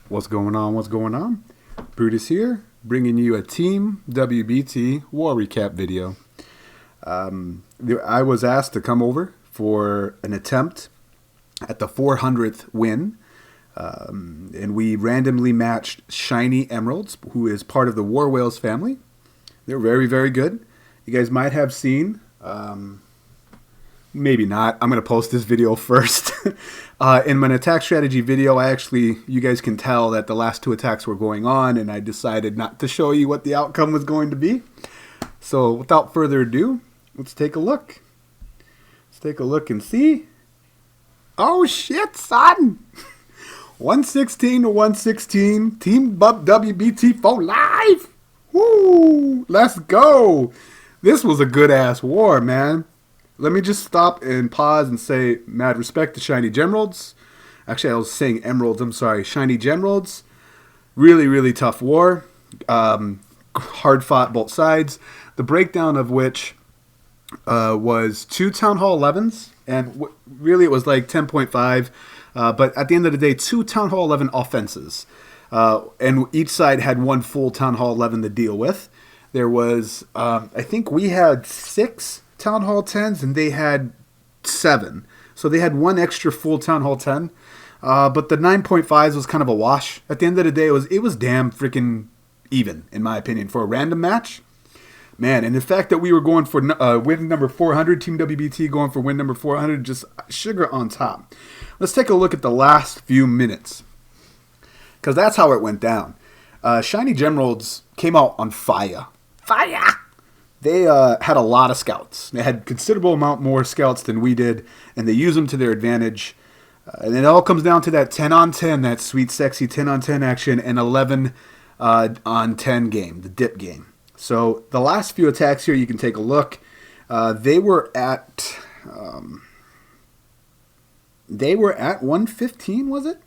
What's going on? What's going on? Brutus here, bringing you a Team WBT war recap video. I was asked to come over for an attempt at the 400th win, and we randomly matched Shiny Emeralds, who is part of the War Whales family. They're very, very good. You guys might have seen, maybe not. I'm going to post this video first. In my attack strategy video, you guys can tell that the last two attacks were going on, and I decided not to show you what the outcome was going to be. So without further ado, let's take a look. Let's take a look and see. Oh shit, son! 116 to 116, Team WBT for live! Woo! Let's go! This was a good-ass war, man. Let me just stop and pause and say mad respect to Shiny Gemeralds. Actually, I was saying Emeralds, I'm sorry. Shiny Gemeralds. Really, really tough war. Hard fought both sides. The breakdown of which was 2 Town Hall 11s. And really it was like 10.5. But at the end of the day, 2 Town Hall 11 offenses. And each side had 1 full Town Hall 11 to deal with. There was, I think we had 6 Town Hall 10s, and they had 7. So they had 1 extra full Town Hall 10. But the 9.5s was kind of a wash. At the end of the day, it was damn freaking even, in my opinion, for a random match. Man, and the fact that we were going for win number 400, Team WBT going for win number 400, just sugar on top. Let's take a look at the last few minutes, because that's how it went down. Shiny Gemeralds came out on fire. Fire! They had a lot of scouts. They had considerable amount more scouts than we did, and they used them to their advantage. And it all comes down to that 10 on 10, that sweet, sexy 10 on 10 action, and 11 on 10 game, the dip game. So the last few attacks here, you can take a look. They were at 115, was it?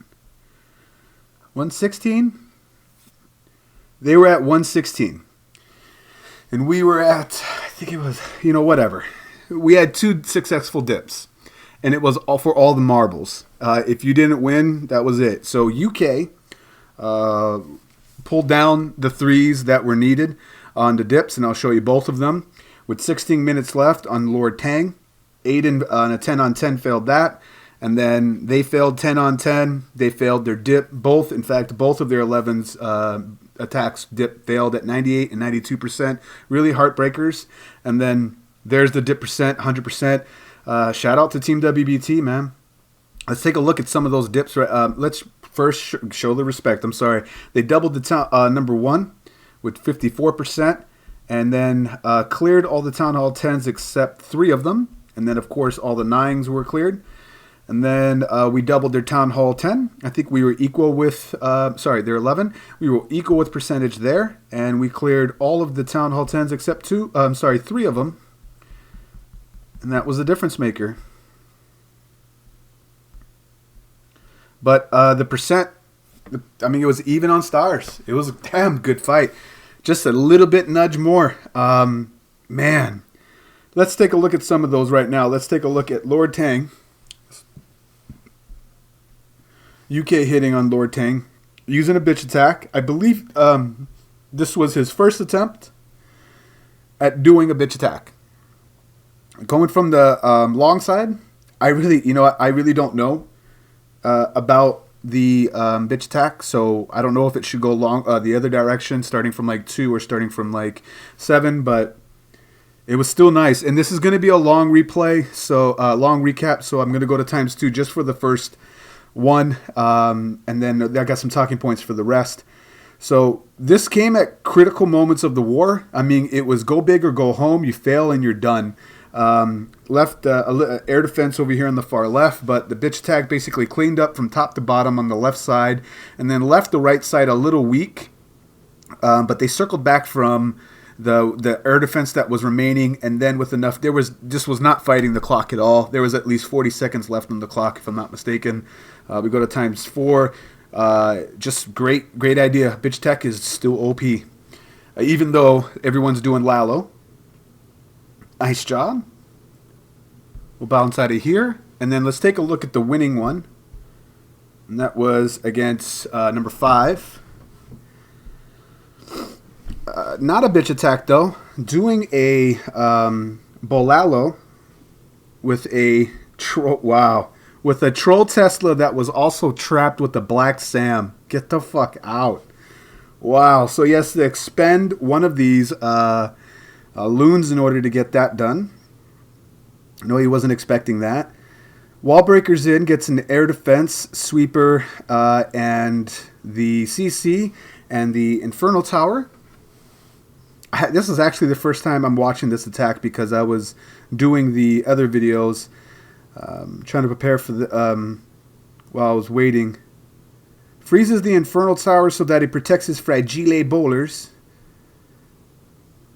116? They were at 116. And we were at, I think it was, whatever. We had 2 successful dips. And it was all for all the marbles. If you didn't win, that was it. So UK pulled down the 3s that were needed on the dips. And I'll show you both of them. With 16 minutes left on Lord Tang. Aiden on a 10 on 10 failed that. And then they failed 10 on 10. They failed their dip. Both of their 11s attacks dip failed at 98 and 92%. Really heartbreakers. And then there's the dip percent, 100%. Shout out to Team WBT, man. Let's take a look at some of those dips. Let's first show the respect. I'm sorry. They doubled the number 1 with 54%. And then cleared all the Town Hall 10s except 3 of them. And then, of course, all the 9s were cleared. And then we doubled their Town Hall 10. I think we were equal with, their 11. We were equal with percentage there. And we cleared all of the Town Hall 10s except 3 of them. And that was the difference maker. But the percent, it was even on stars. It was a damn good fight. Just a little bit nudge more. Man. Let's take a look at some of those right now. Let's take a look at Lord Tang. UK hitting on Lord Tang, using a bitch attack. I believe this was his first attempt at doing a bitch attack. Going from the long side, I really don't know about the bitch attack, so I don't know if it should go long the other direction, starting from like 2 or starting from like 7, but it was still nice. And this is going to be a long replay, so long recap, so I'm going to go to ×2 just for the first 1, and then I got some talking points for the rest. So this came at critical moments of the war. It was go big or go home. You fail and you're done. Left air defense over here on the far left, but the bitch attack basically cleaned up from top to bottom on the left side, and then left the right side a little weak. But they circled back from the air defense that was remaining, and then with enough, was not fighting the clock at all. There was at least 40 seconds left on the clock, if I'm not mistaken. We go to ×4. Just great idea. Bitch tech is still OP, even though everyone's doing Lalo. Nice job. We'll bounce out of here, and then let's take a look at the winning one. And that was against number 5. Not a bitch attack, though. Doing a Bolalo with a with a Troll Tesla that was also trapped with the Black Sam. Get the fuck out. Wow. So he has to expend one of these loons in order to get that done. No, he wasn't expecting that. Wall breakers in, gets an air defense, sweeper, and the CC and the Infernal Tower. This is actually the first time I'm watching this attack because I was doing the other videos, trying to prepare for the while I was waiting. Freezes the Infernal Tower so that it protects his Fragile Bowlers.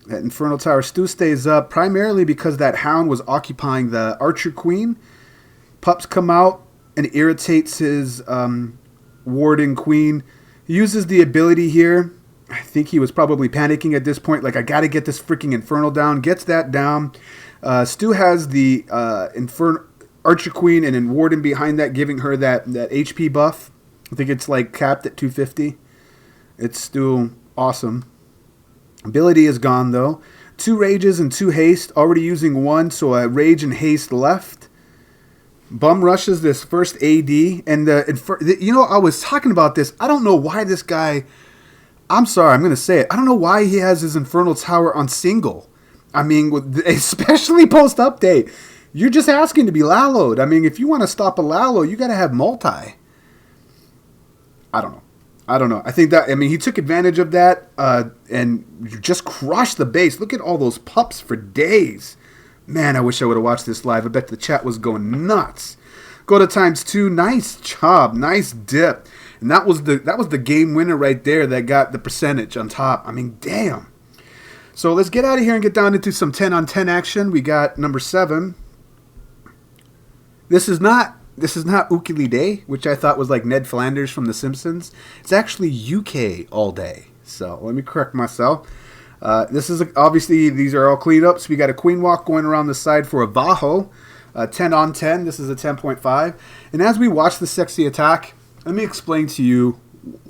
That Infernal Tower still stays up, primarily because that Hound was occupying the Archer Queen. Pups come out and irritates his Warden Queen. He uses the ability here. I think he was probably panicking at this point, like, I got to get this freaking Infernal down. Gets that down. Stu has the Archer Queen and then Warden behind that, giving her that HP buff. I think it's like capped at 250. It's still awesome. Ability is gone, though. 2 rages and 2 haste. Already using 1, so a rage and haste left. Bum rushes this first AD. And, I was talking about this. I don't know why this guy... I'm sorry, I'm going to say it. I don't know why he has his Infernal Tower on single. I mean, especially post-update. You're just asking to be Lalo'd. I mean, if you want to stop a Lalo, you got to have multi. I don't know. I think that, he took advantage of that and just crushed the base. Look at all those pups for days. Man, I wish I would have watched this live. I bet the chat was going nuts. Go to ×2. Nice job. Nice dip. And that was the game winner right there that got the percentage on top. I mean, damn. So let's get out of here and get down into some 10-on-10 action. We got number 7. This is not Ukili Day, which I thought was like Ned Flanders from The Simpsons. It's actually UK all day. So let me correct myself. This is obviously, these are all cleaned up. So we got a Queen Walk going around the side for a Bajo. 10-on-10. This is a 10.5. And as we watch the sexy attack, let me explain to you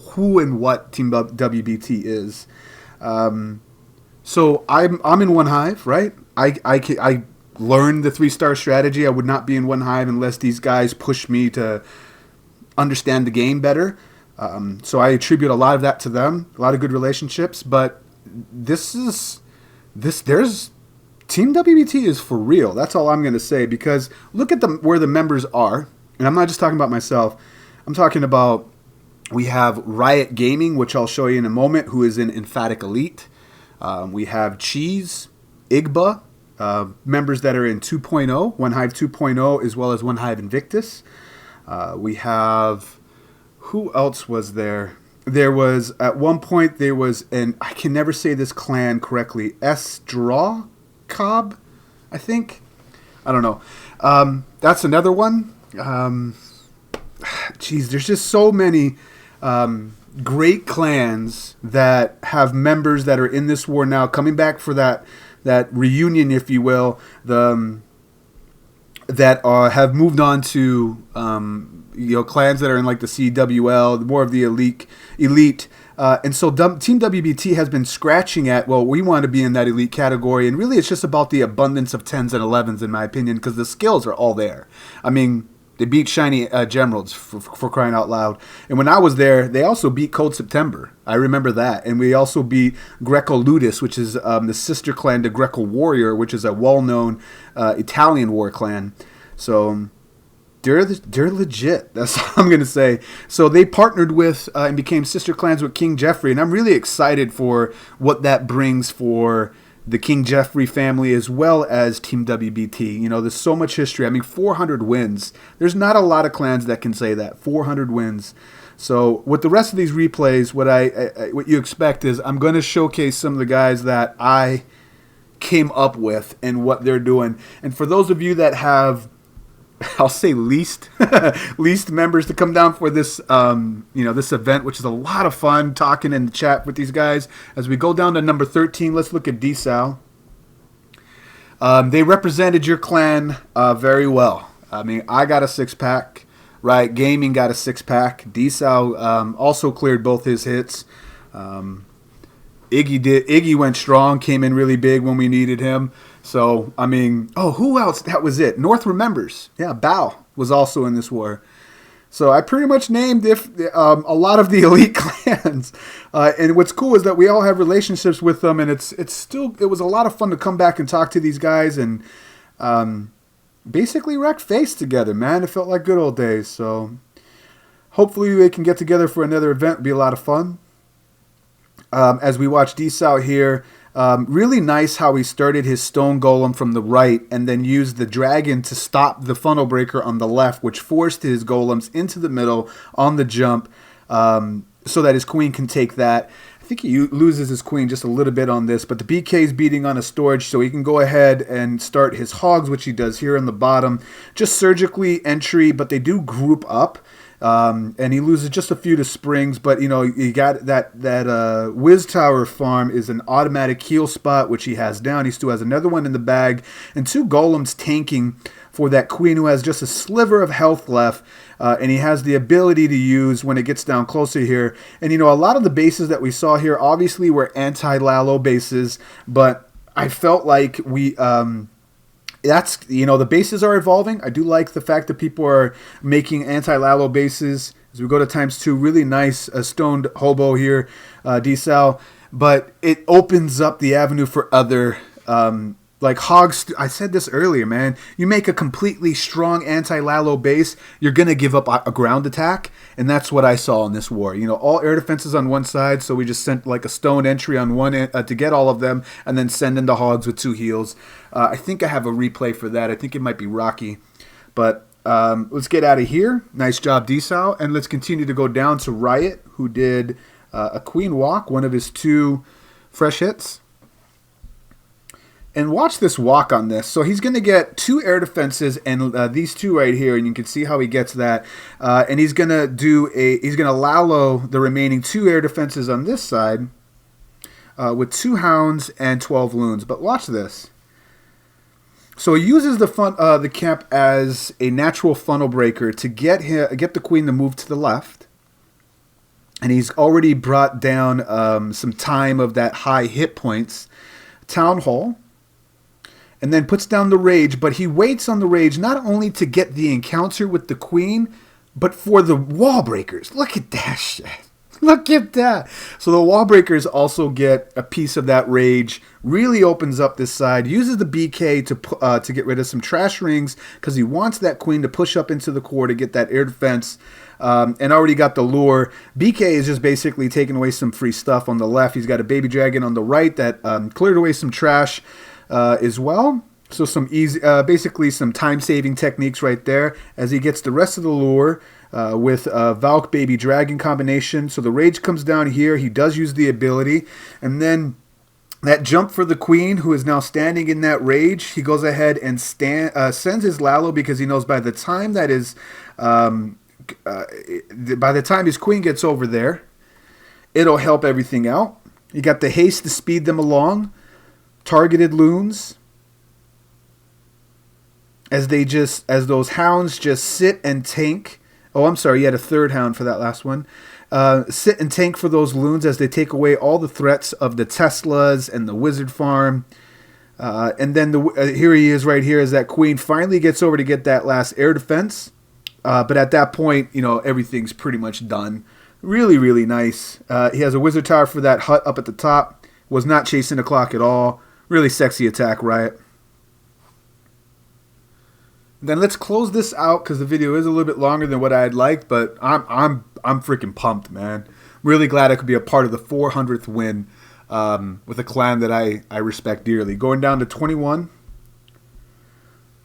who and what Team WBT is. So I'm in One Hive, right? I learned the 3-star strategy. I would not be in One Hive unless these guys push me to understand the game better. So I attribute a lot of that to them, a lot of good relationships. But there's Team WBT is for real. That's all I'm going to say, because look at where the members are. And I'm not just talking about myself. I'm talking about, we have Riot Gaming, which I'll show you in a moment, who is in Emphatic Elite. We have Cheese, Igba, members that are in 2.0, One Hive 2.0, as well as One Hive Invictus. We have, who else was there? There was, at one point, there was I can never say this clan correctly, Estraw Cobb, I think. I don't know. That's another one. Geez, there's just so many great clans that have members that are in this war now, coming back for that reunion, if you will. That have moved on to clans that are in like the CWL, more of the elite. And so Team WBT has been scratching at, well, we want to be in that elite category. And really, it's just about the abundance of 10s and 11s, in my opinion, because the skills are all there. I mean, they beat shiny Gemeralds for crying out loud. And when I was there, they also beat Cold September. I remember that. And we also beat Greco Ludus, which is the sister clan to Greco Warrior, which is a well-known Italian war clan. So they're legit. That's all I'm going to say. So they partnered with and became sister clans with King Jeffrey. And I'm really excited for what that brings for the King Jeffrey family, as well as Team WBT. There's so much history. I mean, 400 wins. There's not a lot of clans that can say that. 400 wins. So with the rest of these replays, what you expect is I'm going to showcase some of the guys that I came up with and what they're doing. And for those of you that have, I'll say least members to come down for this this event, which is a lot of fun talking in the chat with these guys. As we go down to number 13, let's look at Desalle. They represented your clan very well. I mean, I got a 6-pack. Riot Gaming got a 6-pack. Desalle also cleared both his hits. Iggy went strong, came in really big when we needed him. So, I mean, oh, who else? That was it. North remembers. Yeah, Bao was also in this war. So I pretty much named a lot of the elite clans. And what's cool is that we all have relationships with them, and it was a lot of fun to come back and talk to these guys and basically wreck face together, man. It felt like good old days. So hopefully we can get together for another event. It'll be a lot of fun. As we watch Desalle here, really nice how he started his stone golem from the right and then used the dragon to stop the funnel breaker on the left, which forced his golems into the middle on the jump so that his queen can take that. I think he loses his queen just a little bit on this, but the BK is beating on a storage, so he can go ahead and start his hogs, which he does here on the bottom. Just surgically entry, but they do group up. And he loses just a few to springs, but you know, you got that Wiz Tower farm is an automatic heal spot, which he has down. He still has another one in the bag, and 2 golems tanking for that queen who has just a sliver of health left, and he has the ability to use when it gets down closer here. And you know, a lot of the bases that we saw here obviously were anti-Lalo bases, but I felt like we that's, you know, the bases are evolving. I do like the fact that people are making anti-Lalo bases. As we go to ×2, really nice stoned hobo here, Desalle. But it opens up the avenue for other, like hogs. I said this earlier, man. You make a completely strong anti-Lalo base, you're going to give up a ground attack. And that's what I saw in this war. You know, all air defenses on one side, so we just sent like a stone entry on one end, to get all of them, and then send in the hogs with 2 heals. I think I have a replay for that. I think it might be Rocky. But let's get out of here. Nice job, Desalle. And let's continue to go down to Riot, who did a queen walk, one of his 2 fresh hits. And watch this walk on this. So he's going to get 2 air defenses and these 2 right here, and you can see how he gets that. And he's going to Lalo the remaining 2 air defenses on this side with 2 hounds and 12 loons. But watch this. So he uses the camp as a natural funnel breaker to get the queen to move to the left. And he's already brought down some time of that high hit points. Town Hall. And then puts down the rage, but he waits on the rage not only to get the encounter with the queen, but for the wall breakers. Look at that shit. Look at that. So the wall breakers also get a piece of that rage. Really opens up this side. Uses the BK to get rid of some trash rings because he wants that queen to push up into the core to get that air defense. And already got the lure. BK is just basically taking away some free stuff on the left. He's got a baby dragon on the right that cleared away some trash as well. So some easy, basically some time-saving techniques right there as he gets the rest of the lure with Valk Baby Dragon combination. So the rage comes down here. He does use the ability. And then that jump for the queen, who is now standing in that rage, he goes ahead and sends his Lalo because he knows by the time that is, by the time his queen gets over there, it'll help everything out. You got the haste to speed them along. Targeted loons as those hounds just sit and tank. Oh, I'm sorry, you had a 3rd hound for that last one. Sit and tank for those loons as they take away all the threats of the Teslas and the wizard farm. And then here he is right here as that queen finally gets over to get that last air defense. But at that point, you know, everything's pretty much done. Really, really nice. He has a wizard tower for that hut up at the top. Was not chasing the clock at all. Really sexy attack, Riot. Then let's close this out because the video is a little bit longer than what I'd like, but I'm freaking pumped, man. Really glad I could be a part of the 400th win with a clan that I respect dearly. Going down to 21.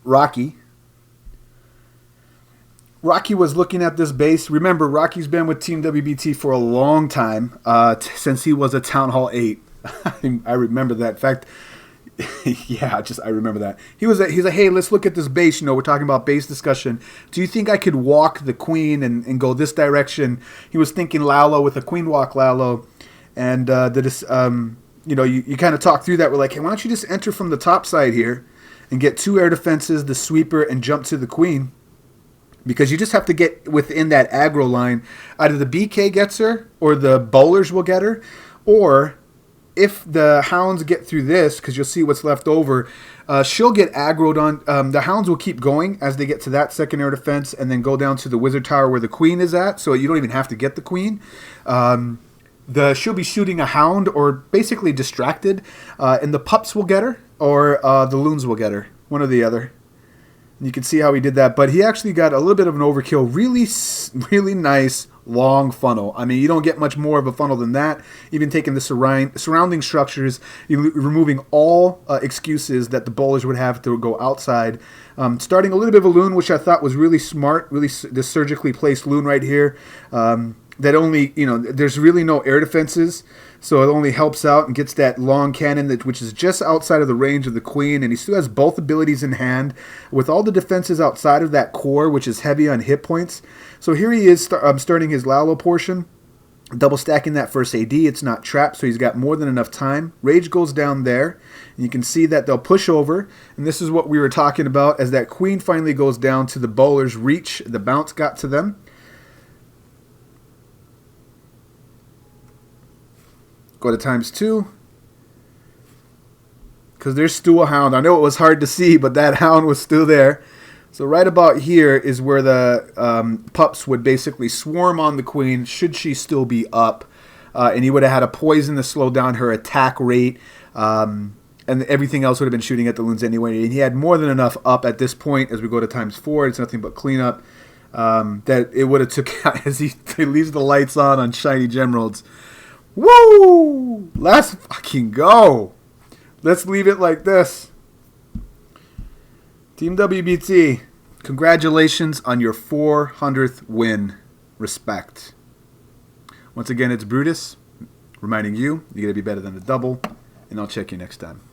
Rocky. Rocky was looking at this base. Remember, Rocky's been with Team WBT for a long time, since he was a Town Hall 8. I remember that. In fact, yeah, I remember that. He's like, hey, let's look at this base. You know, we're talking about base discussion. Do you think I could walk the queen and go this direction? He was thinking Lalo with a queen walk Lalo. And, you know, you kind of talk through that. We're like, hey, why don't you just enter from the top side here and get 2 air defenses, the sweeper, and jump to the queen. because you just have to get within that aggro line. Either the BK gets her, or the bowlers will get her, or if the hounds get through this, because you'll see what's left over, she'll get aggroed on. The hounds will keep going as they get to that second air defense, and then go down to the wizard tower where the queen is at, so you don't even have to get the queen. She'll be shooting a hound, or basically distracted, and the pups will get her, or the loons will get her, one or the other. And you can see how he did that, but he actually got a little bit of an overkill. Really nice long funnel. I mean, you don't get much more of a funnel than that. Even taking the surrounding structures, removing all excuses that the bowlers would have to go outside. Starting a little bit of a loon, which I thought was really smart, this surgically placed loon right here. That only, there's really no air defenses, so it only helps out and gets that long cannon, which is just outside of the range of the queen, and he still has both abilities in hand, with all the defenses outside of that core, which is heavy on hit points. So here he is starting his Lalo portion, double stacking that first AD. It's not trapped, so he's got more than enough time. Rage goes down there, and you can see that they'll push over, and this is what we were talking about, as that queen finally goes down to the bowler's reach. The bounce got to them. Go to ×2. Because there's still a hound. I know it was hard to see, but that hound was still there. So right about here is where the pups would basically swarm on the queen, should she still be up. And he would have had a poison to slow down her attack rate. And everything else would have been shooting at the loons anyway. And he had more than enough up at this point. As we go to ×4, it's nothing but cleanup. That it would have took out as he leaves the lights on shiny Gemeralds. Woo! Let's fucking go. Let's leave it like this. Team WBT, congratulations on your 400th win. Respect. Once again, it's Brutus reminding you, you got to be better than the double, and I'll check you next time.